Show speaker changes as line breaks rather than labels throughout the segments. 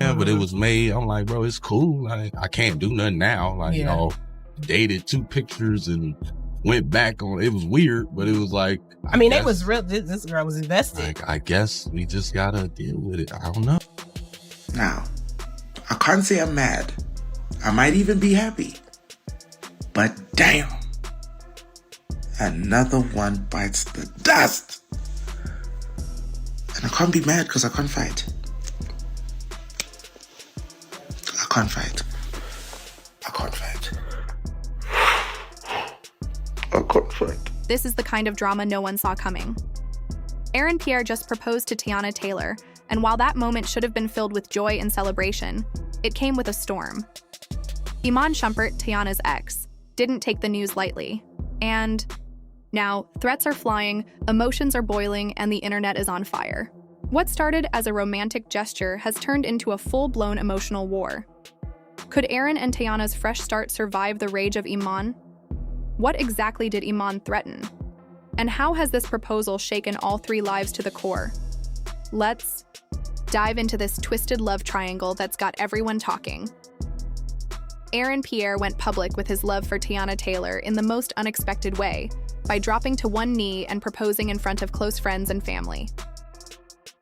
Yeah, but it was made. I'm like, bro, it's cool. Like, I can't do nothing now. Like, you know, dated 2 pictures and went back on. It was weird, but it was like.
I mean, it was real. This girl was invested.
Like, I guess we just gotta deal with it. I don't know.
Now, I can't say I'm mad. I might even be happy. But damn, another one bites the dust. And I can't be mad because I can't fight. I can't fight.
This is the kind of drama no one saw coming. Aaron Pierre just proposed to Teyana Taylor, and while that moment should have been filled with joy and celebration, it came with a storm. Iman Shumpert, Teyana's ex, didn't take the news lightly. And now, threats are flying, emotions are boiling, and the internet is on fire. What started as a romantic gesture has turned into a full-blown emotional war. Could Aaron and Teyana's fresh start survive the rage of Iman? What exactly did Iman threaten? And how has this proposal shaken all 3 lives to the core? Let's dive into this twisted love triangle that's got everyone talking. Aaron Pierre went public with his love for Teyana Taylor in the most unexpected way, by dropping to one knee and proposing in front of close friends and family.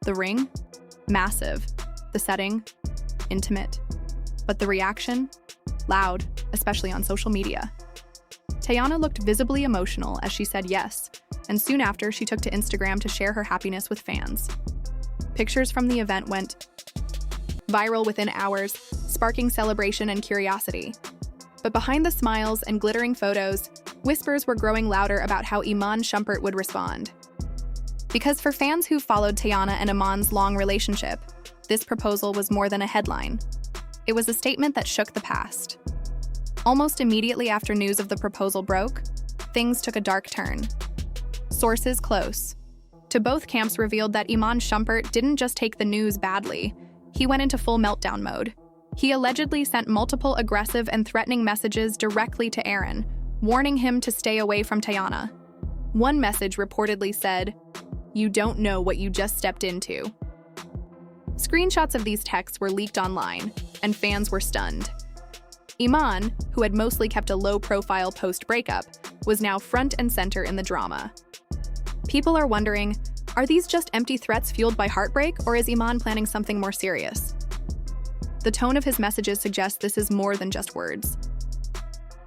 The ring? Massive. The setting? Intimate. But the reaction? Loud, especially on social media. Teyana looked visibly emotional as she said yes, and soon after she took to Instagram to share her happiness with fans. Pictures from the event went viral within hours, sparking celebration and curiosity. But behind the smiles and glittering photos, whispers were growing louder about how Iman Shumpert would respond. Because for fans who followed Teyana and Iman's long relationship, this proposal was more than a headline. It was a statement that shook the past. Almost immediately after news of the proposal broke, things took a dark turn. Sources close to both camps revealed that Iman Shumpert didn't just take the news badly, he went into full meltdown mode. He allegedly sent multiple aggressive and threatening messages directly to Aaron, warning him to stay away from Teyana. One message reportedly said, "You don't know what you just stepped into." Screenshots of these texts were leaked online, and fans were stunned. Iman, who had mostly kept a low-profile post-breakup, was now front and center in the drama. People are wondering, are these just empty threats fueled by heartbreak, or is Iman planning something more serious? The tone of his messages suggests this is more than just words.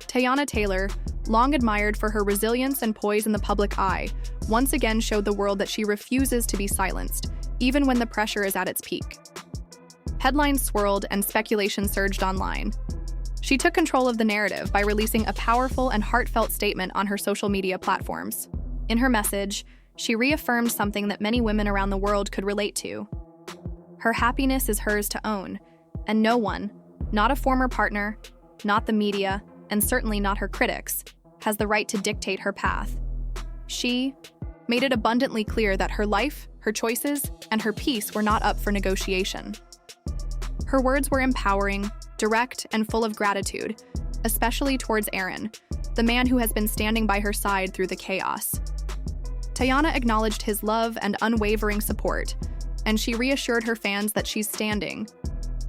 Teyana Taylor, long admired for her resilience and poise in the public eye, once again showed the world that she refuses to be silenced, even when the pressure is at its peak. Headlines swirled and speculation surged online. She took control of the narrative by releasing a powerful and heartfelt statement on her social media platforms. In her message, she reaffirmed something that many women around the world could relate to. Her happiness is hers to own, and no one, not a former partner, not the media, and certainly not her critics, has the right to dictate her path. She made it abundantly clear that her life, her choices, and her peace were not up for negotiation. Her words were empowering, direct, and full of gratitude, especially towards Aaron, the man who has been standing by her side through the chaos. Teyana acknowledged his love and unwavering support, and she reassured her fans that she's standing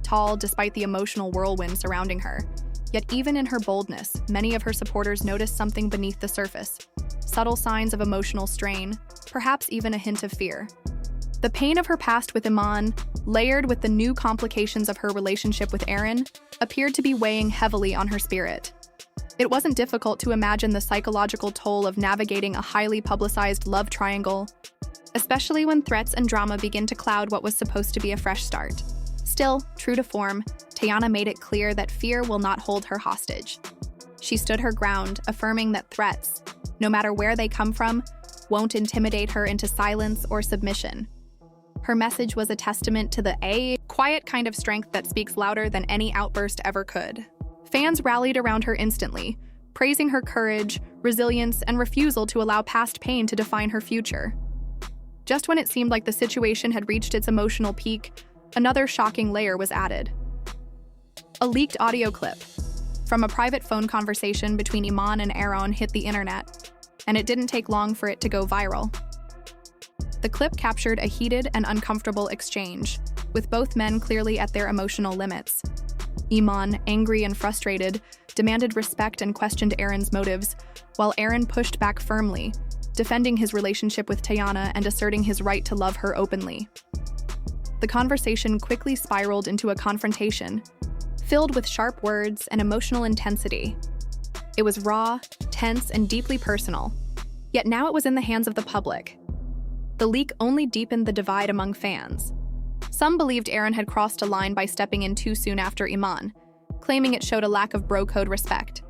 tall despite the emotional whirlwind surrounding her. Yet even in her boldness, many of her supporters noticed something beneath the surface, subtle signs of emotional strain, perhaps even a hint of fear. The pain of her past with Iman, layered with the new complications of her relationship with Aaron, appeared to be weighing heavily on her spirit. It wasn't difficult to imagine the psychological toll of navigating a highly publicized love triangle, especially when threats and drama begin to cloud what was supposed to be a fresh start. Still, true to form, Teyana made it clear that fear will not hold her hostage. She stood her ground, affirming that threats, no matter where they come from, won't intimidate her into silence or submission. Her message was a testament to the quiet kind of strength that speaks louder than any outburst ever could. Fans rallied around her instantly, praising her courage, resilience, and refusal to allow past pain to define her future. Just when it seemed like the situation had reached its emotional peak, another shocking layer was added. A leaked audio clip from a private phone conversation between Iman and Aaron hit the internet, and it didn't take long for it to go viral. The clip captured a heated and uncomfortable exchange, with both men clearly at their emotional limits. Iman, angry and frustrated, demanded respect and questioned Aaron's motives, while Aaron pushed back firmly, defending his relationship with Teyana and asserting his right to love her openly. The conversation quickly spiraled into a confrontation, filled with sharp words and emotional intensity. It was raw, tense, and deeply personal, yet now it was in the hands of the public. The leak only deepened the divide among fans. Some believed Aaron had crossed a line by stepping in too soon after Iman, claiming it showed a lack of bro-code respect.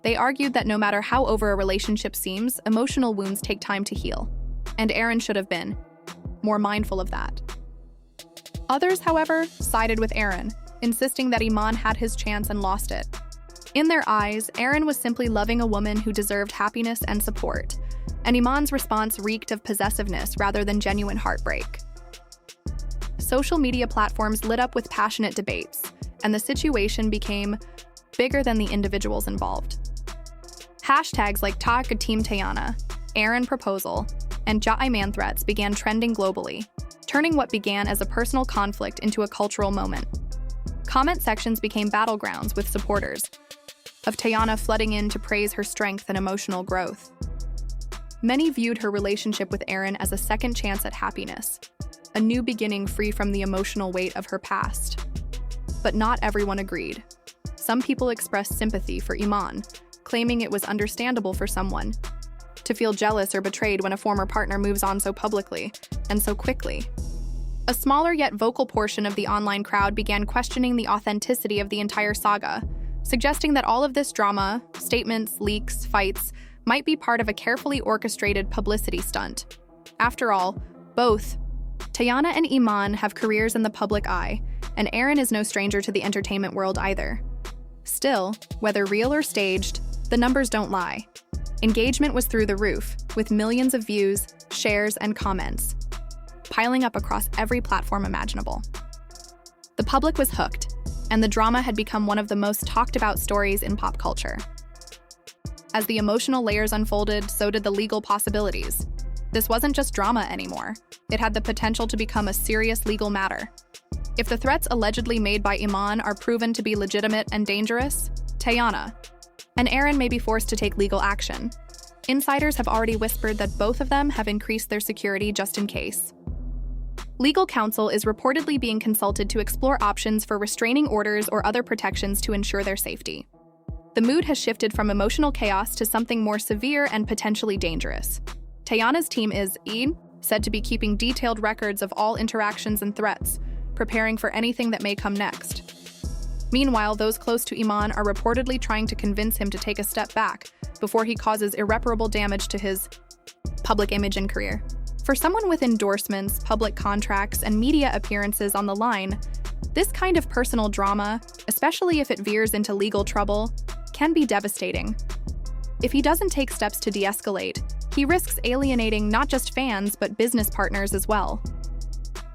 They argued that no matter how over a relationship seems, emotional wounds take time to heal, and Aaron should have been more mindful of that. Others, however, sided with Aaron, insisting that Iman had his chance and lost it. In their eyes, Aaron was simply loving a woman who deserved happiness and support, and Iman's response reeked of possessiveness rather than genuine heartbreak. Social media platforms lit up with passionate debates, and the situation became bigger than the individuals involved. Hashtags like Taka Team Teyana, Aaron Proposal, and Iman threats began trending globally, turning what began as a personal conflict into a cultural moment. Comment sections became battlegrounds with supporters of Teyana flooding in to praise her strength and emotional growth. Many viewed her relationship with Aaron as a second chance at happiness, a new beginning free from the emotional weight of her past. But not everyone agreed. Some people expressed sympathy for Iman, claiming it was understandable for someone to feel jealous or betrayed when a former partner moves on so publicly and so quickly. A smaller yet vocal portion of the online crowd began questioning the authenticity of the entire saga, suggesting that all of this drama, statements, leaks, fights, might be part of a carefully orchestrated publicity stunt. After all, both Teyana and Iman have careers in the public eye, and Aaron is no stranger to the entertainment world either. Still, whether real or staged, the numbers don't lie. Engagement was through the roof, with millions of views, shares, and comments, piling up across every platform imaginable. The public was hooked, and the drama had become one of the most talked about stories in pop culture. As the emotional layers unfolded, so did the legal possibilities. This wasn't just drama anymore. It had the potential to become a serious legal matter. If the threats allegedly made by Iman are proven to be legitimate and dangerous, Teyana and Aaron may be forced to take legal action. Insiders have already whispered that both of them have increased their security just in case. Legal counsel is reportedly being consulted to explore options for restraining orders or other protections to ensure their safety. The mood has shifted from emotional chaos to something more severe and potentially dangerous. Teyana's team is said to be keeping detailed records of all interactions and threats, preparing for anything that may come next. Meanwhile, those close to Iman are reportedly trying to convince him to take a step back before he causes irreparable damage to his public image and career. For someone with endorsements, public contracts, and media appearances on the line, this kind of personal drama, especially if it veers into legal trouble, can be devastating. If he doesn't take steps to de-escalate, he risks alienating not just fans, but business partners as well.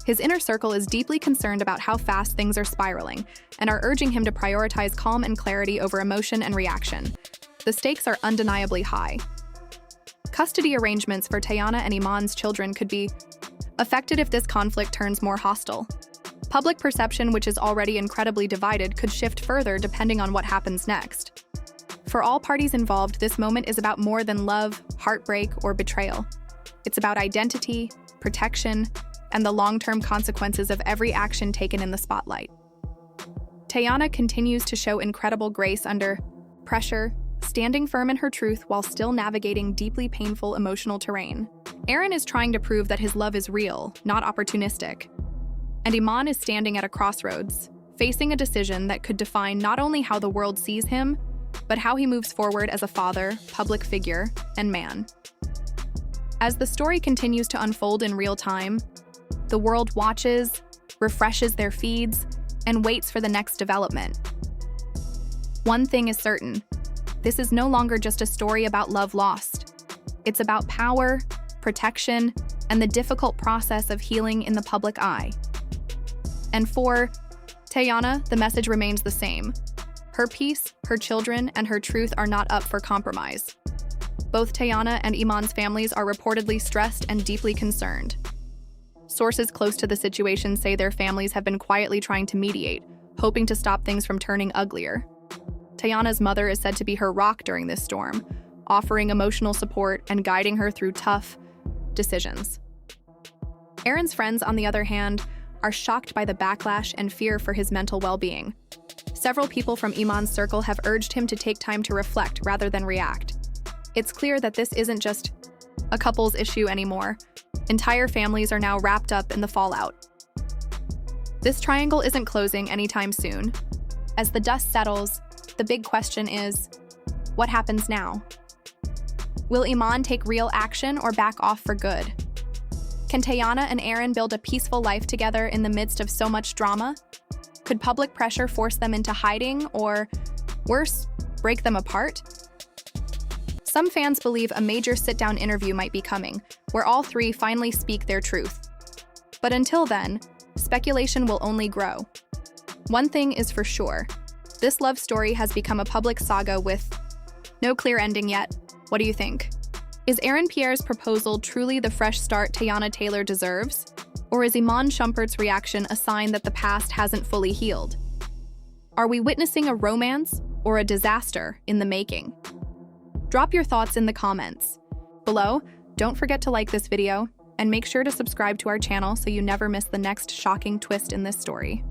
His inner circle is deeply concerned about how fast things are spiraling and are urging him to prioritize calm and clarity over emotion and reaction. The stakes are undeniably high. Custody arrangements for Teyana and Iman's children could be affected if this conflict turns more hostile. Public perception, which is already incredibly divided, could shift further depending on what happens next. For all parties involved, this moment is about more than love, heartbreak, or betrayal. It's about identity, protection, and the long-term consequences of every action taken in the spotlight. Teyana continues to show incredible grace under pressure, standing firm in her truth while still navigating deeply painful emotional terrain. Aaron is trying to prove that his love is real, not opportunistic. And Iman is standing at a crossroads, facing a decision that could define not only how the world sees him, but how he moves forward as a father, public figure, and man. As the story continues to unfold in real time, The world watches, refreshes their feeds, and waits for the next development. One thing is certain, this is no longer just a story about love lost. It's about power, protection, and the difficult process of healing in the public eye. And for Teyana, the message remains the same. Her peace, her children, and her truth are not up for compromise. Both Teyana and Iman's families are reportedly stressed and deeply concerned. Sources close to the situation say their families have been quietly trying to mediate, hoping to stop things from turning uglier. Teyana's mother is said to be her rock during this storm, offering emotional support and guiding her through tough decisions. Aaron's friends, on the other hand, are shocked by the backlash and fear for his mental well-being. Several people from Iman's circle have urged him to take time to reflect rather than react. It's clear that this isn't just a couple's issue anymore. Entire families are now wrapped up in the fallout. This triangle isn't closing anytime soon. As the dust settles, the big question is, what happens now? Will Iman take real action or back off for good? Can Teyana and Aaron build a peaceful life together in the midst of so much drama? Could public pressure force them into hiding or, worse, break them apart? Some fans believe a major sit-down interview might be coming, where all three finally speak their truth. But until then, speculation will only grow. One thing is for sure, this love story has become a public saga with no clear ending yet. What do you think? Is Aaron Pierre's proposal truly the fresh start Teyana Taylor deserves? Or is Iman Shumpert's reaction a sign that the past hasn't fully healed? Are we witnessing a romance or a disaster in the making? Drop your thoughts in the comments. Below, don't forget to like this video and make sure to subscribe to our channel so you never miss the next shocking twist in this story.